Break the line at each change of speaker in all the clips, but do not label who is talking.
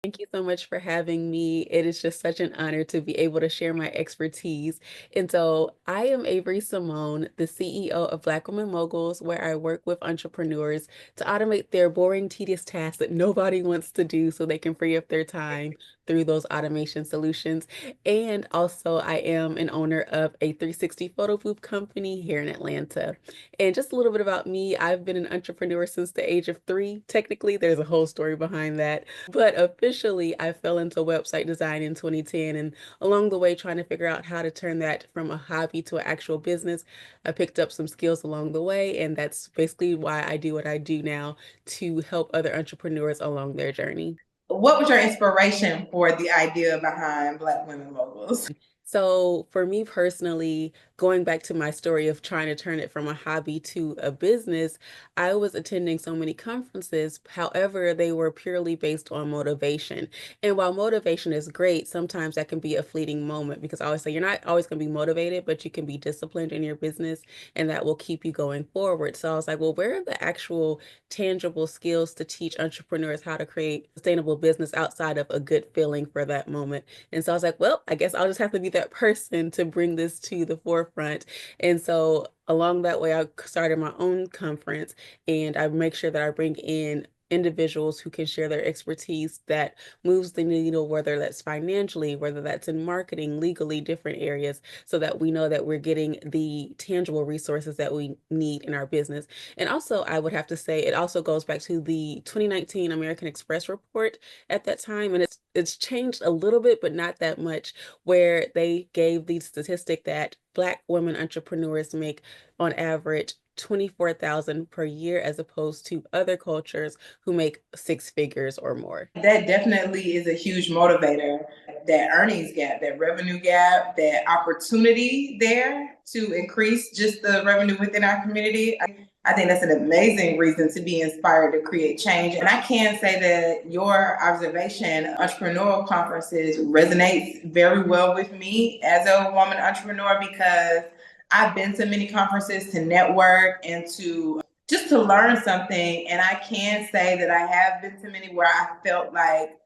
Thank you so much for having me. It is just such an honor to be able to share my expertise. And so I am Averri Simone, the CEO of Black Women Moguls, where I work with entrepreneurs to automate their boring, tedious tasks that nobody wants to do so they can free up their time through those automation solutions. And also, I am an owner of a 360 photo booth company here in Atlanta. And just a little bit about me, I've been an entrepreneur since the age of 3. Technically, there's a whole story behind that. But officially, I fell into website design in 2010, and along the way, trying to figure out how to turn that from a hobby to an actual business, I picked up some skills along the way, and that's basically why I do what I do now to help other entrepreneurs along their journey.
What was your inspiration for the idea behind Black Women Moguls?
So for me personally, going back to my story of trying to turn it from a hobby to a business, I was attending so many conferences. However, they were purely based on motivation. And while motivation is great, sometimes that can be a fleeting moment because I always say you're not always going to be motivated, but you can be disciplined in your business and that will keep you going forward. So I was like, well, where are the actual tangible skills to teach entrepreneurs how to create sustainable business outside of a good feeling for that moment? And so I was like, well, I guess I'll just have to be that person to bring this to the forefront. And so along that way, I started my own conference and I make sure that I bring in individuals who can share their expertise that moves the needle, whether that's financially, whether that's in marketing, legally, different areas, so that we know that we're getting the tangible resources that we need in our business. And also, I would have to say, it also goes back to the 2019 American Express report at that time, and it's changed a little bit, but not that much, where they gave the statistic that Black women entrepreneurs make on average 24,000 per year as opposed to other cultures who make 6 figures or more.
That definitely is a huge motivator. That earnings gap, that revenue gap, that opportunity there to increase just the revenue within our community. I think that's an amazing reason to be inspired to create change. And I can say that your observation, entrepreneurial conferences, resonates very well with me as a woman entrepreneur because I've been to many conferences to network and to just to learn something. And I can say that I have been to many where I felt like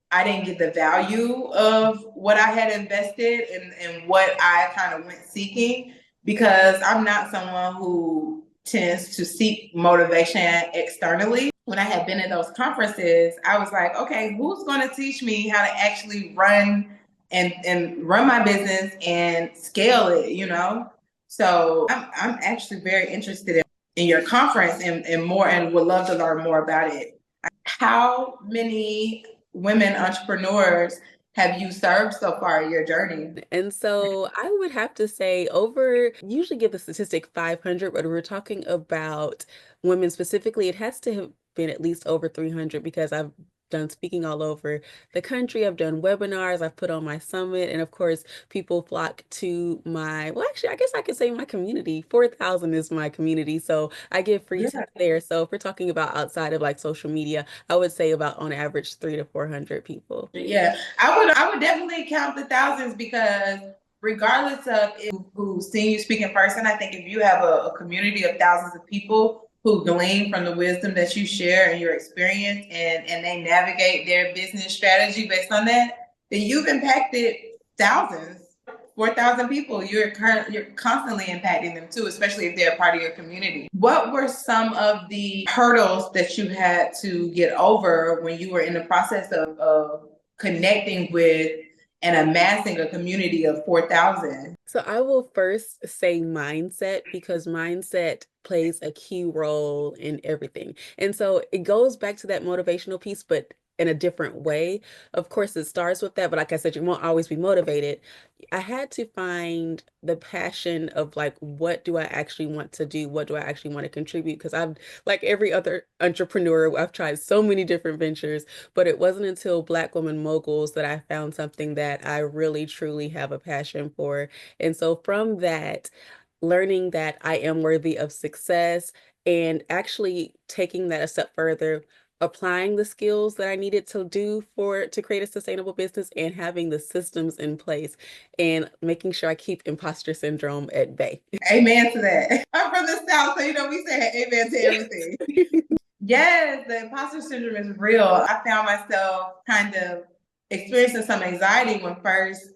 I didn't get the value of what I had invested and what I kind of went seeking because I'm not someone who tends to seek motivation externally. When I had been at those conferences, I was like, okay, who's going to teach me how to actually run and run my business and scale it, you know? So I'm actually very interested in your conference and more and would love to learn more about it. How many women entrepreneurs have you served so far in your journey?
And so I would have to say over, usually give the statistic 500, but we're talking about women specifically, it has to have been at least over 300 because I've done speaking all over the country. I've done webinars, I've put on my summit, and of course, people flock to my, well, actually, I guess I could say my community. 4,000 is my community. So I give free
Yeah.
tips there. So if we're talking about outside of like social media, I would say about on average 300 to 400 people.
Yeah, I would definitely count the thousands because regardless of who's seen you speak in person, I think if you have a community of thousands of people who glean from the wisdom that you share and your experience and they navigate their business strategy based on that, then you've impacted thousands. 4,000 people, you're constantly impacting them too, especially if they're a part of your community. What were some of the hurdles that you had to get over when you were in the process of connecting with and amassing a community of 4,000?
So I will first say mindset because mindset plays a key role in everything. And so it goes back to that motivational piece, but in a different way. Of course, it starts with that, but like I said, you won't always be motivated. I had to find the passion of like, what do I actually want to do? What do I actually want to contribute? Because I've, like every other entrepreneur, I've tried so many different ventures, but it wasn't until Black Women Moguls that I found something that I really truly have a passion for. And so from that, learning that I am worthy of success and actually taking that a step further, applying the skills that I needed to do for to create a sustainable business and having the systems in place and making sure I keep imposter syndrome at bay.
Amen to that. I'm from the South, so you know we say amen to everything. Yes, the imposter syndrome is real. I found myself kind of experiencing some anxiety when first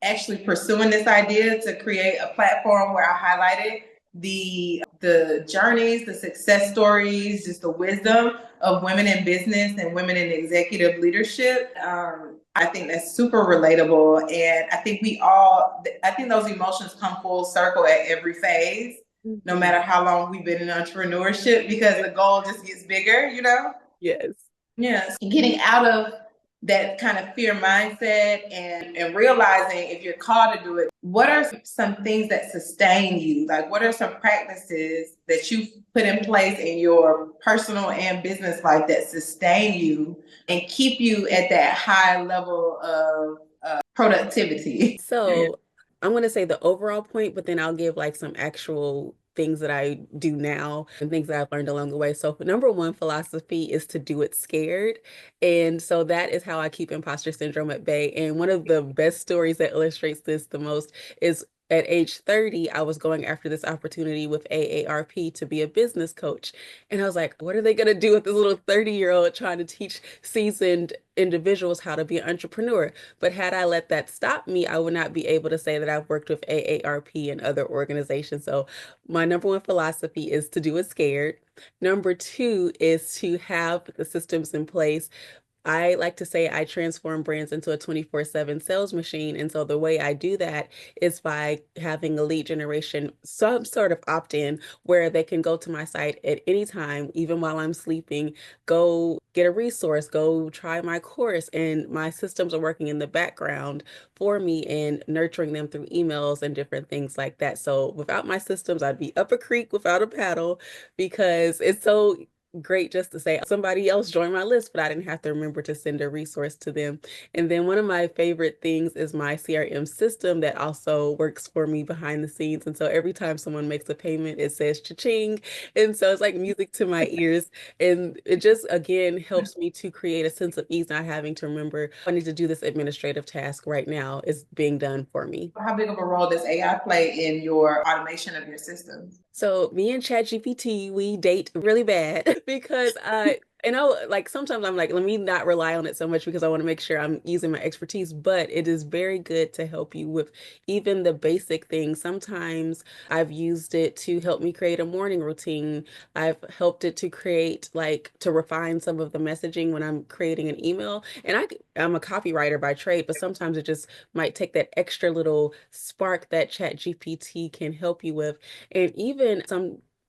actually pursuing this idea to create a platform where I highlighted the journeys, the success stories, just the wisdom of women in business and women in executive leadership. I think that's super relatable, and I think those emotions come full circle at every phase, no
Mhm.
matter how long we've been in entrepreneurship, because the goal just gets bigger, you know?
Yes.
Yes, getting out of that kind of fear mindset and realizing if you're called to do it, what are some things that sustain you? Like, what are some practices that you've put in place in your personal and business life that sustain you and keep you at that high level of productivity?
So I'm going to say the overall point, but then I'll give like some actual things that I do now and things that I've learned along the way. So number one philosophy is to do it scared. And so that is how I keep imposter syndrome at bay. And one of the best stories that illustrates this the most is at age 30, I was going after this opportunity with AARP to be a business coach. And I was like, what are they going to do with this little 30-year-old trying to teach seasoned individuals how to be an entrepreneur? But had I let that stop me, I would not be able to say that I've worked with AARP and other organizations. So my number one philosophy is to do it scared. Number two is to have the systems in place. I like to say I transform brands into a 24/7 sales machine. And so the way I do that is by having a lead generation, some sort of opt-in where they can go to my site at any time, even while I'm sleeping, go get a resource, go try my course, and my systems are working in the background for me and nurturing them through emails and different things like that. So without my systems, I'd be up a creek without a paddle because it's so great just to say somebody else joined my list, but I didn't have to remember to send a resource to them. And then one of my favorite things is my CRM system that also works for me behind the scenes. And so every time someone makes a payment, it says cha-ching. And so it's like music to my ears. And it just, again, helps me to create a sense of ease, not having to remember, I need to do this administrative task right now. It's being done for me.
How big of a role does AI play in your automation of your systems?
So me and ChatGPT, we date really bad because I know like sometimes I'm like, let me not rely on it so much because I want to make sure I'm using my expertise, but it is very good to help you with even the basic things. Sometimes I've used it to help me create a morning routine. I've helped it to create like to refine some of the messaging when I'm creating an email. And I'm a copywriter by trade, but sometimes it just might take that extra little spark that ChatGPT can help you with. And even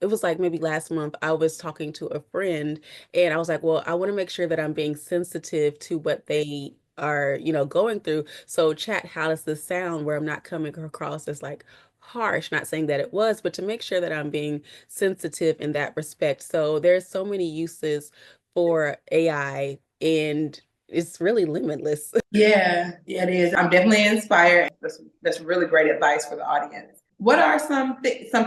it was like maybe last month, I was talking to a friend and I was like, well, I want to make sure that I'm being sensitive to what they are, going through. So chat, how does this sound where I'm not coming across as like harsh, not saying that it was, but to make sure that I'm being sensitive in that respect. So there's so many uses for AI and it's really limitless.
Yeah, yeah, it is. I'm definitely inspired. That's really great advice for the audience. What are some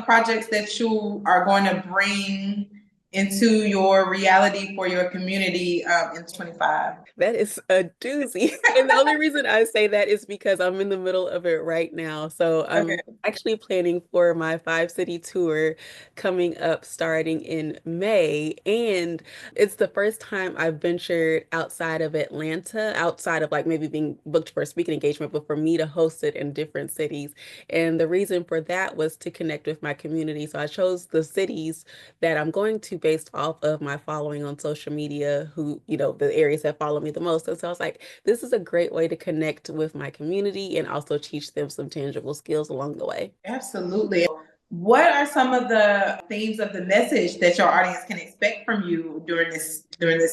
projects that you are going to bring into your reality for your community in 25?
That is a doozy. And the only reason I say that is because I'm in the middle of it right now. So I'm
Okay.
actually planning for my 5 city tour coming up starting in May. And it's the first time I've ventured outside of Atlanta, outside of like maybe being booked for a speaking engagement, but for me to host it in different cities. And the reason for that was to connect with my community. So I chose the cities that I'm going to based off of my following on social media, who, the areas that follow me the most. And so I was like, this is a great way to connect with my community and also teach them some tangible skills along the way.
Absolutely. What are some of the themes of the message that your audience can expect from you during this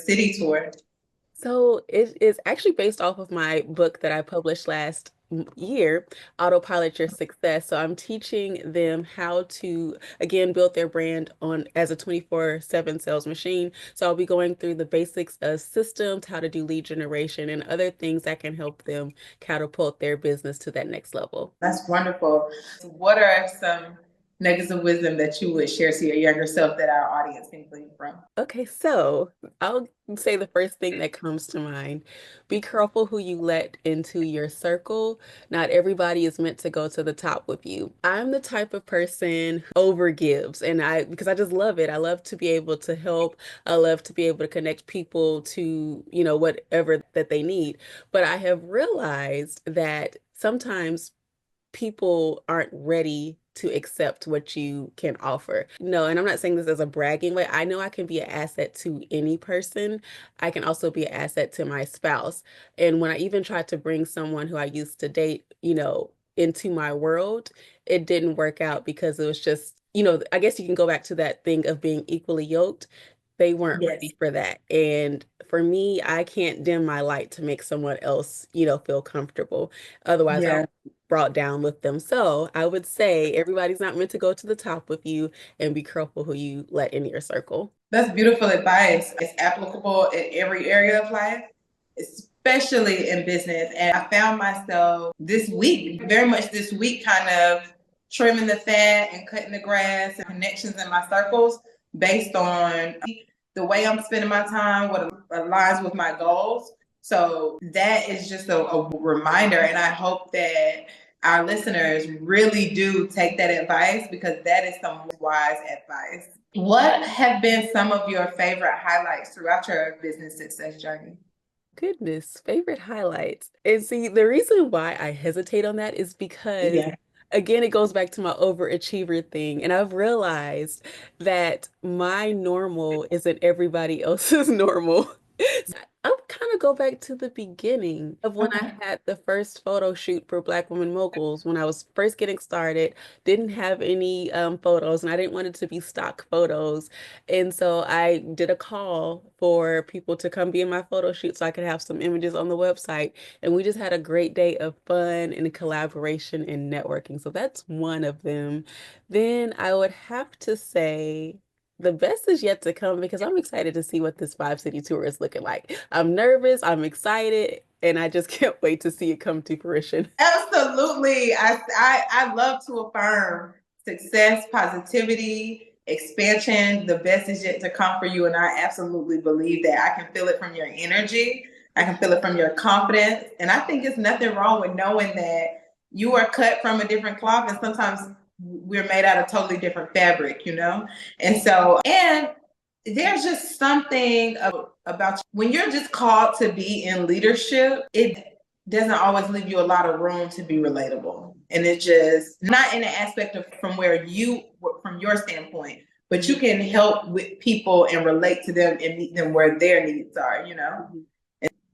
city tour?
So it is actually based off of my book that I published last year, Autopilot Your Success. So I'm teaching them how to again build their brand on as a 24/7 sales machine. So I'll be going through the basics of systems, how to do lead generation and other things that can help them catapult their business to that next level.
That's wonderful. What are some nuggets of wisdom that you would share to your younger self that our audience can glean from?
Okay, so I'll say the first thing that comes to mind. Be careful who you let into your circle. Not everybody is meant to go to the top with you. I'm the type of person who overgives, and because I just love it. I love to be able to help. I love to be able to connect people to, whatever that they need. But I have realized that sometimes people aren't ready to accept what you can offer. No, and I'm not saying this as a bragging way. I know I can be an asset to any person. I can also be an asset to my spouse. And when I even tried to bring someone who I used to date, into my world, it didn't work out because it was just, I guess you can go back to that thing of being equally yoked. They weren't
Yes.
ready for that. And for me, I can't dim my light to make someone else, feel comfortable. Otherwise,
Yeah.
brought down with them. So I would say everybody's not meant to go to the top with you, and be careful who you let in your circle.
That's beautiful advice. It's applicable in every area of life, especially in business. And I found myself this week, very much this week, kind of trimming the fat and cutting the grass and connections in my circles based on the way I'm spending my time, what aligns with my goals. So that is just a reminder. And I hope that our listeners really do take that advice because that is some wise advice. What have been some of your favorite highlights throughout your business success journey?
Goodness, favorite highlights. And see, the reason why I hesitate on that is because,
Yeah.
again, it goes back to my overachiever thing. And I've realized that my normal isn't everybody else's normal. So I'll kind of go back to the beginning of when I
Okay.
had the first photo shoot for Black Women Moguls. When I was first getting started, didn't have any photos, and I didn't want it to be stock photos. And so I did a call for people to come be in my photo shoot so I could have some images on the website. And we just had a great day of fun and collaboration and networking. So that's one of them. Then I would have to say the best is yet to come because I'm excited to see what this five city tour is looking like. I'm nervous, I'm excited, and I just can't wait to see it come to fruition.
Absolutely. I love to affirm success, positivity, expansion. The best is yet to come for you. And I absolutely believe that. I can feel it from your energy. I can feel it from your confidence. And I think it's nothing wrong with knowing that you are cut from a different cloth. And sometimes we're made out of totally different fabric, you know? And so, and there's just something about when you're just called to be in leadership, it doesn't always leave you a lot of room to be relatable. And it's just not in the aspect of from your standpoint, but you can help with people and relate to them and meet them where their needs are, you know?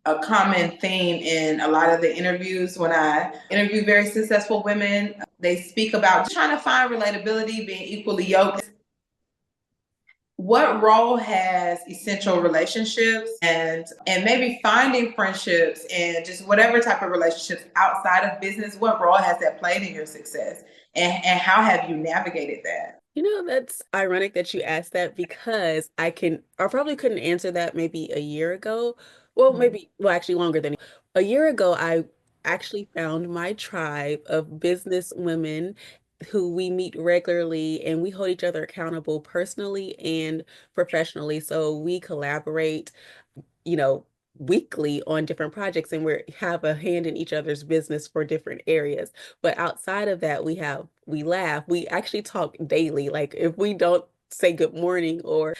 A common theme in a lot of the interviews when I interview very successful women, they speak about trying to find relatability, being equally yoked. What role has essential relationships and maybe finding friendships and just whatever type of relationships outside of business, what role has that played in your success? And how have you navigated that?
That's ironic that you asked that because I probably couldn't answer that maybe a year ago. Well, actually longer than a year ago, I actually found my tribe of business women who we meet regularly and we hold each other accountable personally and professionally. So we collaborate, you know, weekly on different projects and we have a hand in each other's business for different areas. But outside of that, we laugh. We actually talk daily. Like if we don't say good morning or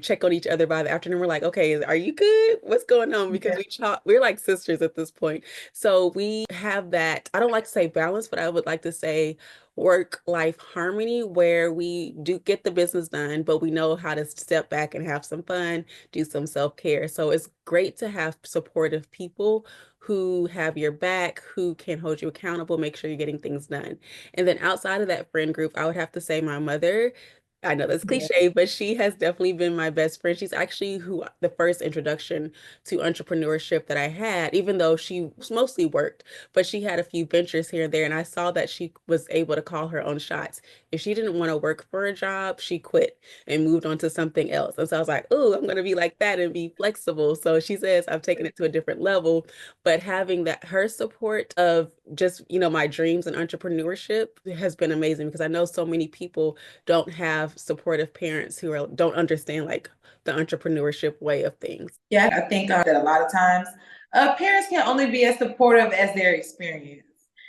check on each other by the afternoon, we're like, okay, are you good? What's going on? Because we're like sisters at this point. So we have that, I don't like to say balance, but I would like to say work-life harmony where we do get the business done, but we know how to step back and have some fun, do some self-care. So it's great to have supportive people who have your back, who can hold you accountable, make sure you're getting things done. And then outside of that friend group, I would have to say my mother. I know that's
Yeah.
cliche, but she has definitely been my best friend. She's actually who the first introduction to entrepreneurship that I had, even though she mostly worked, but she had a few ventures here and there, and I saw that she was able to call her own shots if she didn't want to work for a job, she quit and moved on to something else. And so I was like, oh, I'm going to be like that and be flexible. So she says I've taken it to a different level, but having that her support of just, my dreams and entrepreneurship has been amazing because I know so many people don't have supportive parents who don't understand like the entrepreneurship way of things.
Yeah, I think that a lot of times parents can only be as supportive as their experience.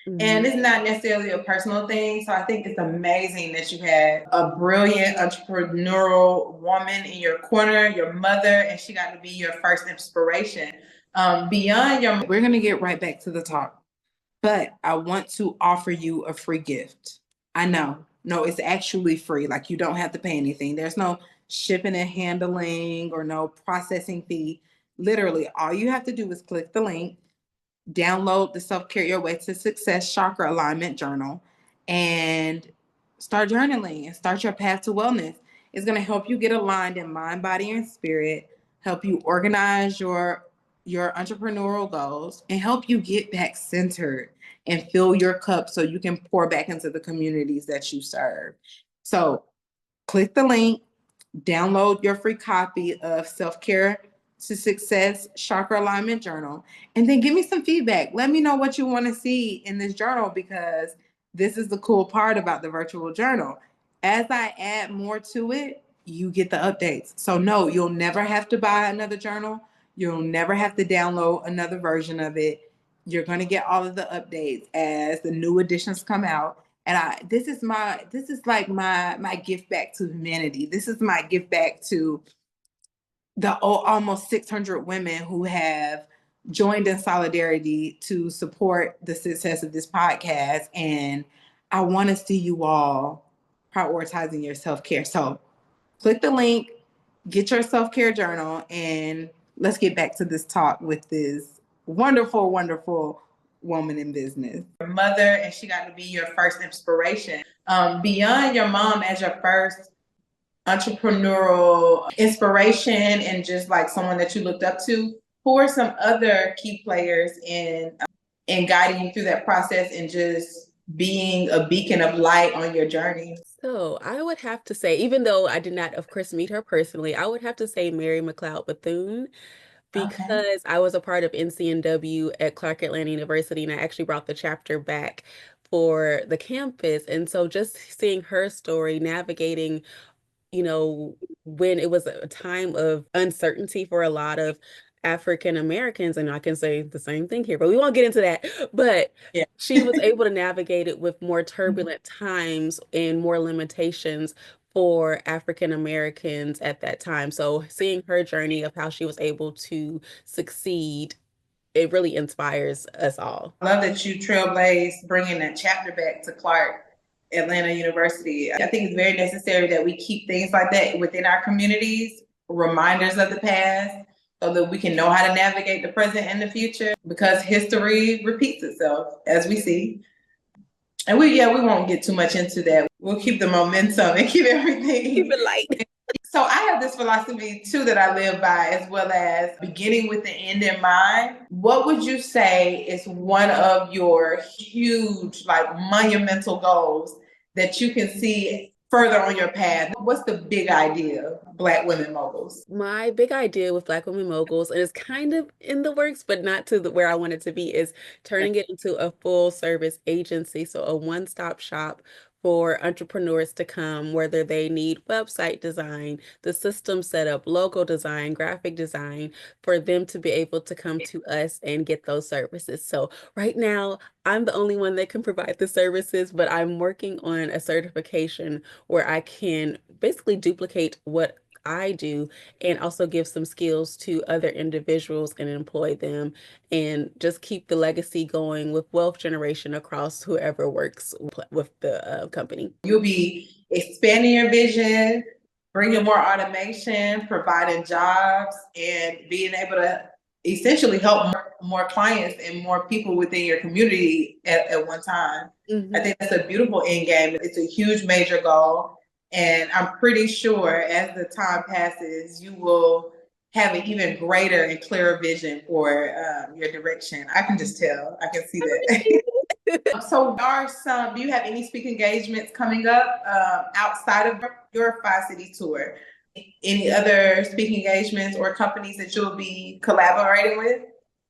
Mhm.
And it's not necessarily a personal thing. So I think it's amazing that you had a brilliant entrepreneurial woman in your corner, your mother, and she got to be your first inspiration. Beyond your, we're going to get right back to the talk, but I want to offer you a free gift. I know. No, it's actually free. Like you don't have to pay anything. There's no shipping and handling or no processing fee. Literally, all you have to do is click the link, download the Self Care Your Way to Success Chakra Alignment Journal, and start journaling and start your path to wellness. It's going to help you get aligned in mind, body, and spirit, help you organize your entrepreneurial goals, and help you get back centered and fill your cup so you can pour back into the communities that you serve. So click the link, download your free copy of Self Care to Success Chakra Alignment Journal, and then give me some feedback. Let me know what you want to see in this journal because this is the cool part about the virtual journal. As I add more to it, you get the updates. So, no, you'll never have to buy another journal. You'll never have to download another version of it. You're going to get all of the updates as the new editions come out. And this is like my gift back to humanity. This is my gift back to the almost 600 women who have joined in solidarity to support the success of this podcast. And I want to see you all prioritizing your self-care. So click the link, get your self-care journal, and let's get back to this talk with this wonderful, wonderful woman in business. Your mother, and she got to be your first inspiration. Beyond your mom as your first entrepreneurial inspiration and just like someone that you looked up to, who are some other key players in guiding you through that process and just being a beacon of light on your journey?
So I would have to say, even though I did not, of course, meet her personally, I would have to say Mary McLeod Bethune
Okay.
because I was a part of NCNW at Clark Atlanta University and I actually brought the chapter back for the campus. And so just seeing her story, navigating when it was a time of uncertainty for a lot of African Americans, and I can say the same thing here, but we won't get into that. But
Yeah.
she was able to navigate it with more turbulent times and more limitations for African Americans at that time. So seeing her journey of how she was able to succeed, it really inspires us all.
I love that you trailblazed bringing that chapter back to Clark Atlanta University. I think it's very necessary that we keep things like that within our communities, reminders of the past, so that we can know how to navigate the present and the future because history repeats itself as we see. And we won't get too much into that. We'll keep the momentum and keep
Keep
everything.
it light.
So I have this philosophy too that I live by, as well as beginning with the end in mind. What would you say is one of your huge, like monumental goals that you can see further on your path? What's the big idea, Black Women Moguls?
My big idea with Black Women Moguls, and it's kind of in the works, but not to where I want it to be, is turning it into a full service agency. So a one-stop shop for entrepreneurs to come, whether they need website design, the system setup, logo design, graphic design, for them to be able to come to us and get those services. So right now, I'm the only one that can provide the services, but I'm working on a certification where I can basically duplicate what I do and also give some skills to other individuals and employ them and just keep the legacy going with wealth generation across whoever works with the company.
You'll be expanding your vision, bringing more automation, providing jobs, and being able to essentially help more clients and more people within your community at one time. I
Mhm.
think that's a beautiful end game. It's a huge major goal. And I'm pretty sure as the time passes, you will have an even greater and clearer vision for your direction. I can just tell. I can see that. So, do you have any speaking engagements coming up outside of your five city tour? Any other speaking engagements or companies that you'll be collaborating with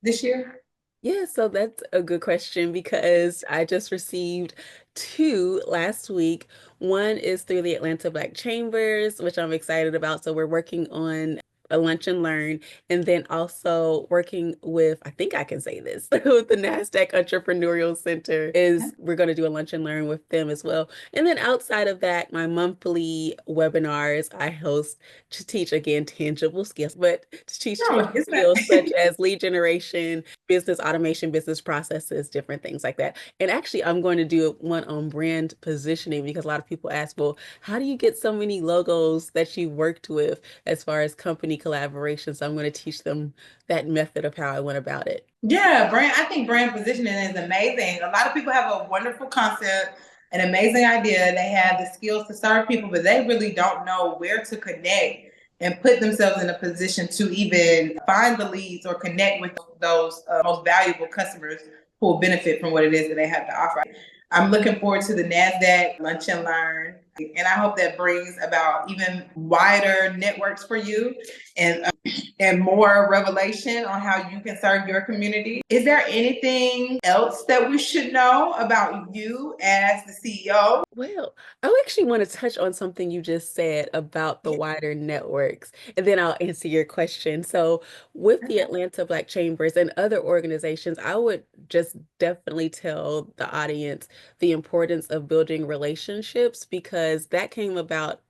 this year?
Yeah, so that's a good question because I just received two last week. One is through the Atlanta Black Chambers, which I'm excited about. So we're working on a lunch and learn, and then also working with, I think I can say this, with the NASDAQ Entrepreneurial Center is we're going to do a lunch and learn with them as well. And then outside of that, my monthly webinars I host to teach again tangible skills, but to teach
No,
tangible
it's not.
skills such as lead generation, business automation, business processes, different things like that. And actually, I'm going to do one on brand positioning because a lot of people ask, well, how do you get so many logos that you worked with as far as company collaboration? So I'm going to teach them that method of how I went about it.
Yeah, I think brand positioning is amazing. A lot of people have a wonderful concept, an amazing idea. They have the skills to serve people, but they really don't know where to connect and put themselves in a position to even find the leads or connect with those most valuable customers who will benefit from what it is that they have to offer. I'm looking forward to the NASDAQ Lunch and Learn, and I hope that brings about even wider networks for you and more revelation on how you can serve your community. Is there anything else that we should know about you as the CEO?
Well, I actually want to touch on something you just said about the wider networks, and then I'll answer your question. So, with the Atlanta Black Chambers and other organizations, I would just definitely tell the audience the importance of building relationships because that came about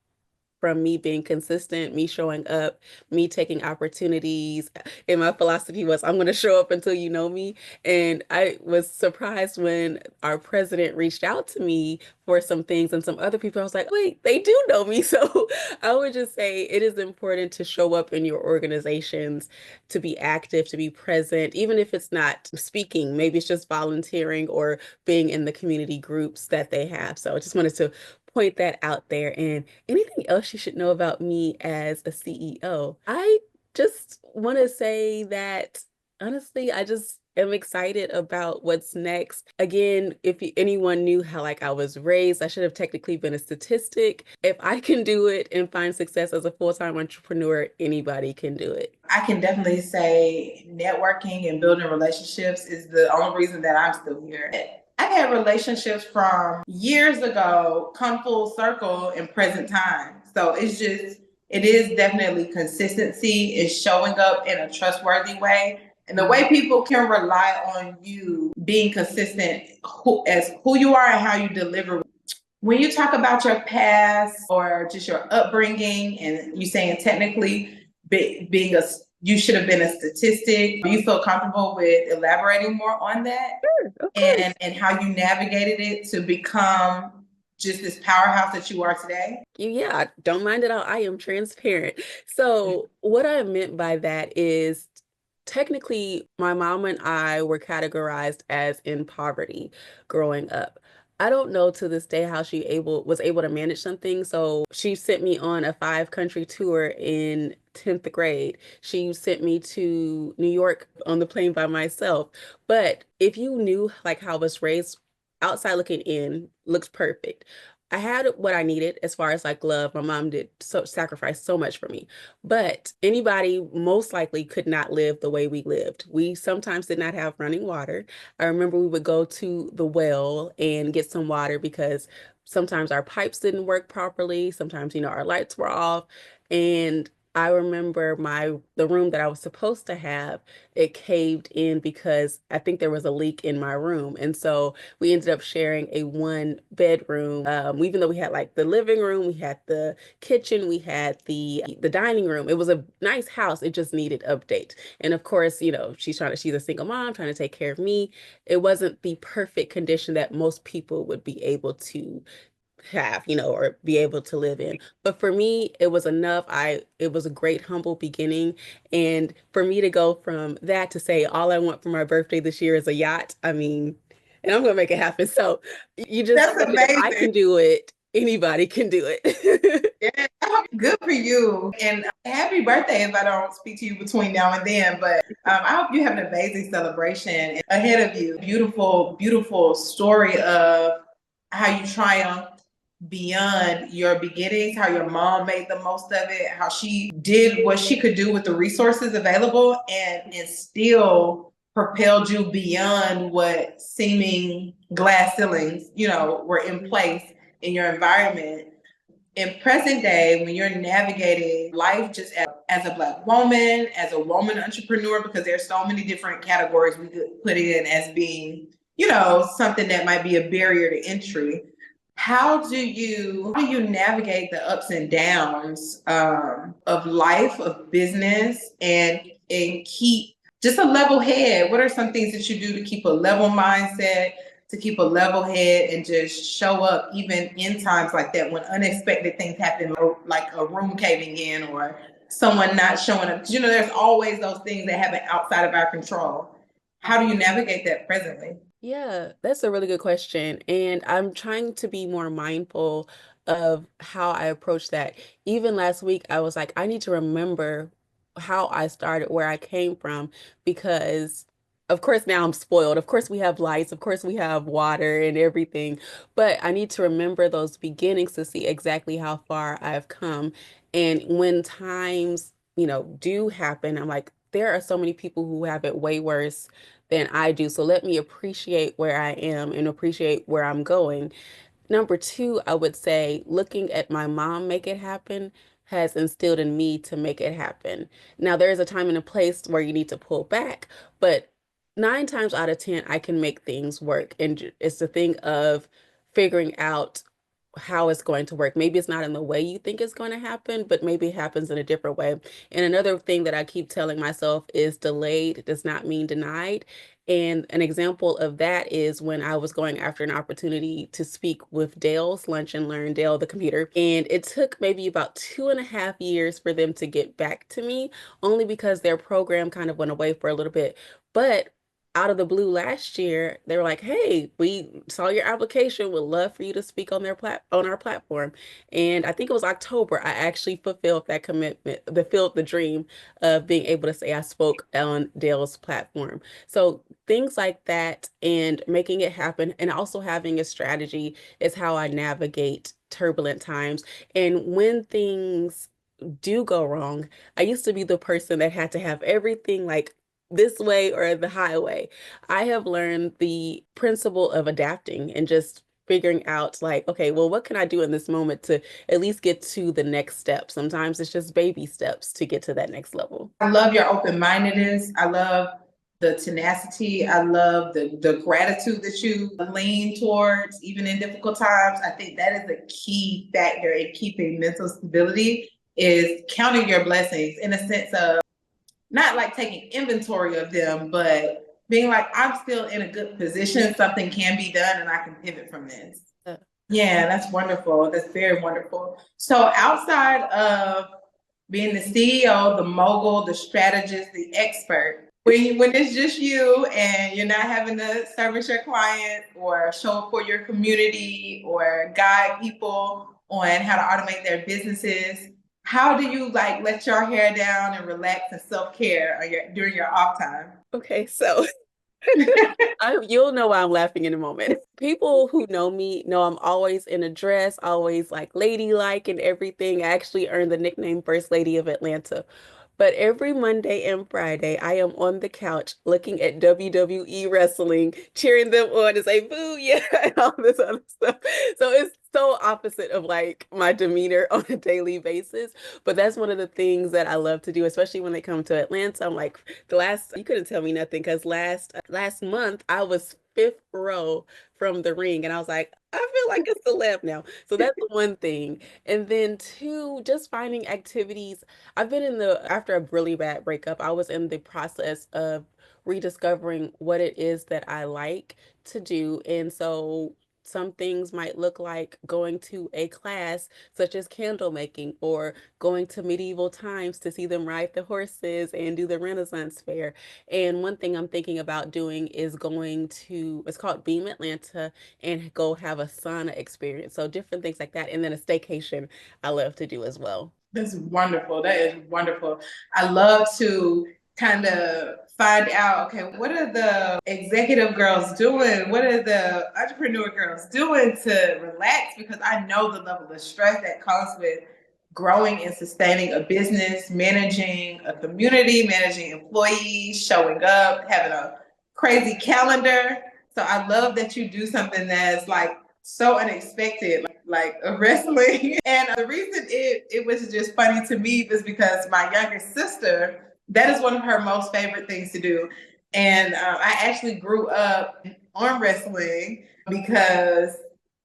from me being consistent, me showing up, me taking opportunities. And my philosophy was, I'm going to show up until you know me. And I was surprised when our president reached out to me for some things and some other people. I was like, wait, they do know me. So I would just say it is important to show up in your organizations, to be active, to be present, even if it's not speaking, maybe it's just volunteering or being in the community groups that they have. So I just wanted to point that out there. And anything else you should know about me as a CEO? I just want to say that honestly, I just am excited about what's next. Again, if anyone knew how like I was raised, I should have technically been a statistic. If I can do it and find success as a full-time entrepreneur, anybody can do it.
I can definitely say networking and building relationships is the only reason that I'm still here. I've had relationships from years ago come full circle in present time. So it is definitely consistency is showing up in a trustworthy way. And the way people can rely on you being consistent as who you are and how you deliver. When you talk about your past or just your upbringing, and you saying technically being you should have been a statistic, do you feel comfortable with elaborating more on that?
Sure, of course.
And how you navigated it to become just this powerhouse that you are today?
Yeah, I don't mind at all. I am transparent. So, what I meant by that is technically my mom and I were categorized as in poverty growing up. I don't know to this day how she was able to manage something. So she sent me on a 5 country tour in 10th grade. She sent me to New York on the plane by myself. But if you knew like how I was raised, outside looking in looks perfect. I had what I needed as far as like love. My mom did so sacrifice so much for me. But anybody most likely could not live the way we lived. We sometimes did not have running water. I remember we would go to the well and get some water because sometimes our pipes didn't work properly. Sometimes, our lights were off. And I remember the room that I was supposed to have, it caved in because I think there was a leak in my room. And so we ended up sharing a 1 bedroom. Even though we had like the living room, we had the kitchen, we had the dining room. It was a nice house. It just needed update. And of course, she's a single mom trying to take care of me. It wasn't the perfect condition that most people would be able to have, or be able to live in. But for me, it was enough. It was a great humble beginning. And for me to go from that to say all I want for my birthday this year is a yacht, I mean, and I'm gonna make it happen. So you just
That's
said it, if I
amazing.
can do it, Anybody can do it.
Yeah, good for you. And happy birthday if I don't speak to you between now and then. But I hope you have an amazing celebration ahead of you. Beautiful, beautiful story of how you triumphed beyond your beginnings, how your mom made the most of it, how she did what she could do with the resources available and still propelled you beyond what seeming glass ceilings, were in place in your environment. In present day, when you're navigating life just as a Black woman, as a woman entrepreneur, because there's so many different categories we could put it in as being, something that might be a barrier to entry. How do you navigate the ups and downs of life, of business, and keep just a level head? What are some things that you do to keep a level mindset, to keep a level head, and just show up even in times like that when unexpected things happen, or like a room caving in or someone not showing up? Because there's always those things that happen outside of our control. How do you navigate that presently?
Yeah, that's a really good question. And I'm trying to be more mindful of how I approach that. Even last week, I was like, I need to remember how I started, where I came from, because of course now I'm spoiled. Of course we have lights, of course we have water and everything, but I need to remember those beginnings to see exactly how far I've come. And when times, do happen, I'm like, there are so many people who have it way worse than I do. So let me appreciate where I am and appreciate where I'm going. Number two, I would say looking at my mom make it happen has instilled in me to make it happen. Now, there is a time and a place where you need to pull back, but 9 times out of 10, I can make things work. And it's the thing of figuring out how it's going to work. Maybe it's not in the way you think it's going to happen, but maybe it happens in a different way. And another thing that I keep telling myself is delayed does not mean denied. And an example of that is when I was going after an opportunity to speak with Dell's Lunch and Learn, Dell, the computer. And it took maybe about 2.5 years for them to get back to me, only because their program kind of went away for a little bit. But out of the blue last year, they were like, "Hey, we saw your application. Would love for you to speak on on our platform." And I think it was October. I actually fulfilled that commitment, fulfilled the dream of being able to say I spoke on Dale's platform. So things like that and making it happen, and also having a strategy is how I navigate turbulent times. And when things do go wrong, I used to be the person that had to have everything like this way or the highway. I have learned the principle of adapting and just figuring out like, okay, well, what can I do in this moment to at least get to the next step? Sometimes it's just baby steps to get to that next level.
I love your open-mindedness. I love the tenacity. I love the gratitude that you lean towards, even in difficult times. I think that is a key factor in keeping mental stability, is counting your blessings in a sense of not like taking inventory of them, but being like, I'm still in a good position. Something can be done and I can pivot from this.
Uh,
Yeah, that's wonderful. That's very wonderful. So outside of being the CEO, the mogul, the strategist, the expert, when it's just you and you're not having to service your clients or show up for your community or guide people on how to automate their businesses, how do you like let your hair down and relax and self-care during your off time?
okay, so you'll know why I'm laughing in a moment. People who know me know I'm always in a dress, always like ladylike and everything. I actually earned the nickname First Lady of Atlanta. But every Monday and Friday, I am on the couch looking at WWE wrestling, cheering them on and say, boo, yeah, and all this other stuff. So it's so opposite of like my demeanor on a daily basis. But that's one of the things that I love to do, especially when they come to Atlanta. I'm like, you couldn't tell me nothing because last month I was fifth row from the ring and I was like, I feel like a celeb now. So that's one thing. And then two, just finding activities. I've been after a really bad breakup, I was in the process of rediscovering what it is that I like to do. And so Some things might look like going to a class such as candle making, or going to medieval times to see them ride the horses and do the Renaissance fair. And one thing I'm thinking about doing is going to, it's called Beam Atlanta, and go have a sauna experience. So different things like that. And then a staycation I love to do as well.
That's wonderful. That is wonderful. I love to kind of find out, okay, what are the executive girls doing? What are the entrepreneur girls doing to relax? Because I know the level of stress that comes with growing and sustaining a business, managing a community, managing employees, showing up, having a crazy calendar. So I love that you do something that's like so unexpected, like a wrestling. And the reason it was just funny to me was because my younger sister, that is one of her most favorite things to do. And I actually grew up arm wrestling because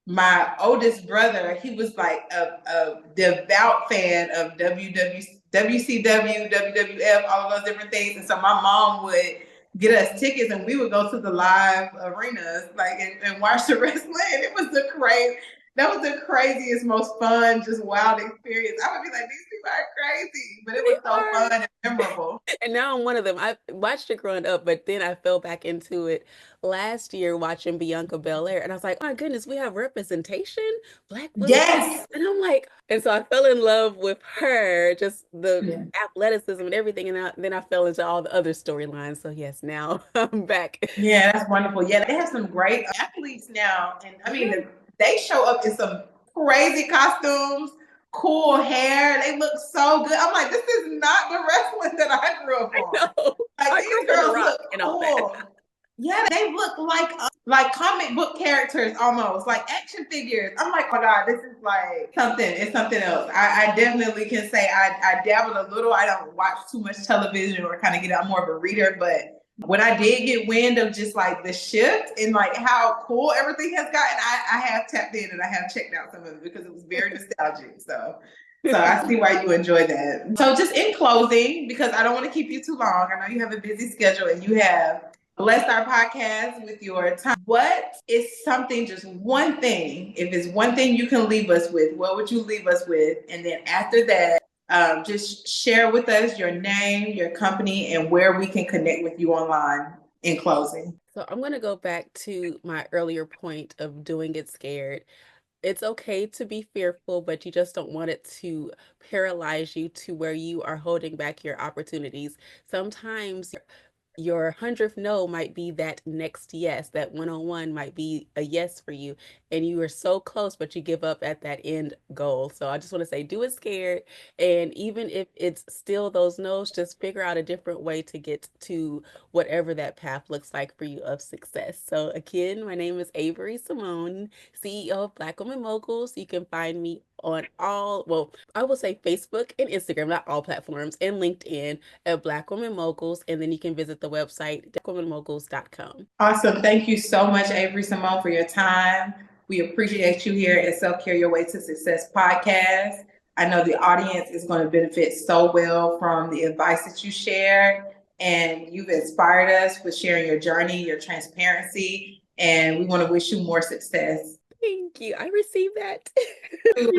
my oldest brother, he was like a devout fan of WCW, WWF, all of those different things. And so my mom would get us tickets and we would go to the live arenas like and watch the wrestling. It was that was the craziest, most fun, just wild experience. I would be like, these people are crazy, but it
They
was so
are.
fun and memorable.
And now I'm one of them. I watched it growing up, but then I fell back into it last year watching Bianca Belair. And I was like, oh my goodness, we have representation, Black women.
Yes.
And I'm like, and so I fell in love with her, just the
Yeah.
athleticism and everything. And then I fell into all the other storylines. So yes, now I'm back.
Yeah, that's wonderful. Yeah, they have some great athletes now. And I mean,
Yeah.
they show up in some crazy costumes, cool hair. They look so good. I'm like, this is not the wrestling that I grew up
I
on.
know.
Like
I
these
grew up on The
girls
Rock
look
and all that.
cool. Yeah, they look like comic book characters almost, like action figures. I'm like, oh my God, this is like something. It's something else. I definitely can say I dabbled a little. I don't watch too much television or kind of get out more of a reader, but when I did get wind of just like the shift and like how cool everything has gotten, I have tapped in and I have checked out some of it because it was very nostalgic. So I see why you enjoy that. So just in closing, because I don't want to keep you too long. I know you have a busy schedule and you have blessed our podcast with your time. What is something, just one thing, if it's one thing you can leave us with, what would you leave us with? And then after that, just share with us your name, your company, and where we can connect with you online in closing.
So I'm going to go back to my earlier point of doing it scared. It's okay to be fearful, but you just don't want it to paralyze you to where you are holding back your opportunities. Sometimes your 100th no might be that next yes. That 101 might be a yes for you. And you are so close, but you give up at that end goal. So I just want to say, do it scared. And even if it's still those no's, just figure out a different way to get to whatever that path looks like for you of success. So again, my name is Averri Simone, CEO of Black Women Moguls. You can find me on all, well, I will say Facebook and Instagram, not all platforms, and LinkedIn at Black Women Moguls. And then you can visit the website, blackwomenmoguls.com.
Awesome. Thank you so much, Averri Simone, for your time. We appreciate you here at Self Care Your Way to Success podcast. I know the audience is going to benefit so well from the advice that you shared, and you've inspired us with sharing your journey, your transparency, and we want to wish you more success.
Thank you. I received that.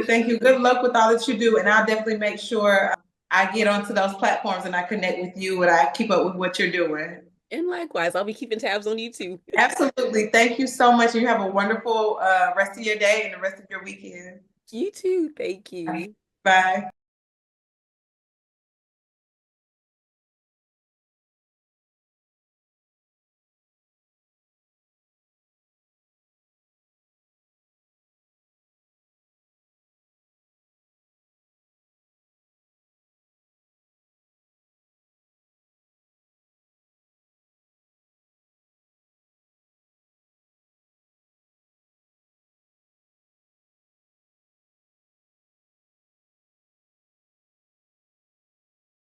Thank you. Good luck with all that you do, and I'll definitely make sure I get onto those platforms and I connect with you and I keep up with what you're doing.
And likewise, I'll be keeping tabs on you too.
Absolutely. Thank you so much. You have a wonderful rest of your day and the rest of your weekend.
You too. Thank you.
Bye.